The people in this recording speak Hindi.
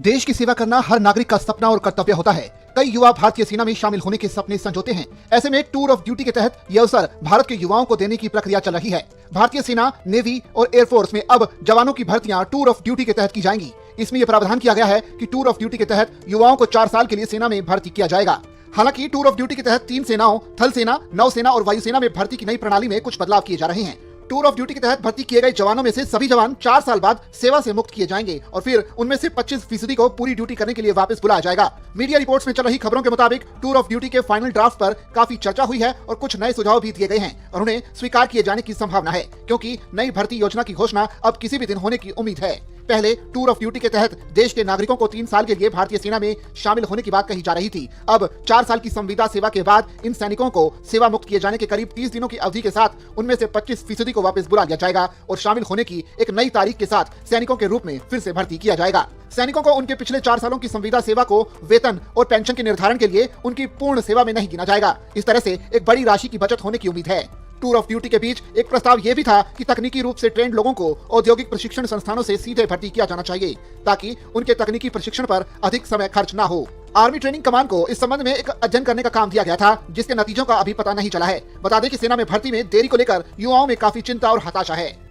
देश की सेवा करना हर नागरिक का सपना और कर्तव्य होता है। कई युवा भारतीय सेना में शामिल होने के सपने संजोते हैं। ऐसे में टूर ऑफ ड्यूटी के तहत यह अवसर भारत के युवाओं को देने की प्रक्रिया चल रही है। भारतीय सेना, नेवी और एयरफोर्स में अब जवानों की भर्तियां टूर ऑफ ड्यूटी के तहत की जाएंगी। इसमें यह प्रावधान किया गया है कि टूर ऑफ ड्यूटी के तहत युवाओं को 4 साल के लिए सेना में भर्ती किया जाएगा। हालांकि टूर ऑफ ड्यूटी के तहत 3 सेनाओं, थल सेना, नौसेना और वायुसेना में भर्ती की नई प्रणाली में कुछ बदलाव किए जा रहे हैं। टूर ऑफ ड्यूटी के तहत भर्ती किए गए जवानों में से सभी जवान 4 साल बाद सेवा से मुक्त किए जाएंगे और फिर उनमें से 25% को पूरी ड्यूटी करने के लिए वापस बुलाया जाएगा। मीडिया रिपोर्ट्स में चल रही खबरों के मुताबिक टूर ऑफ ड्यूटी के फाइनल ड्राफ्ट पर काफी चर्चा हुई है और कुछ नए सुझाव भी दिए गए हैं और उन्हें स्वीकार किए जाने की संभावना है, क्योंकि नई भर्ती योजना की घोषणा अब किसी भी दिन होने की उम्मीद है। पहले टूर ऑफ ड्यूटी के तहत देश के नागरिकों को 3 साल के लिए भारतीय सेना में शामिल होने की बात कही जा रही थी। अब 4 साल की संविदा सेवा के बाद इन सैनिकों को सेवा मुक्त किए जाने के करीब 30 दिनों की अवधि के साथ उनमें से 25% को वापस बुला लिया जाएगा और शामिल होने की एक नई तारीख के साथ सैनिकों के रूप में फिर से भर्ती किया जाएगा। सैनिकों को उनके पिछले 4 सालों की संविदा सेवा को वेतन और पेंशन के निर्धारण के लिए उनकी पूर्ण सेवा में नहीं गिना जाएगा। इस तरह से एक बड़ी राशि की बचत होने की उम्मीद है। टूर ऑफ ड्यूटी के बीच एक प्रस्ताव यह भी था कि तकनीकी रूप से ट्रेंड लोगों को औद्योगिक प्रशिक्षण संस्थानों से सीधे भर्ती किया जाना चाहिए, ताकि उनके तकनीकी प्रशिक्षण पर अधिक समय खर्च ना हो। आर्मी ट्रेनिंग कमान को इस संबंध में एक अध्ययन करने का काम दिया गया था, जिसके नतीजों का अभी पता नहीं चला है। बता दें कि सेना में भर्ती में देरी को लेकर युवाओं में काफी चिंता और हताशा है।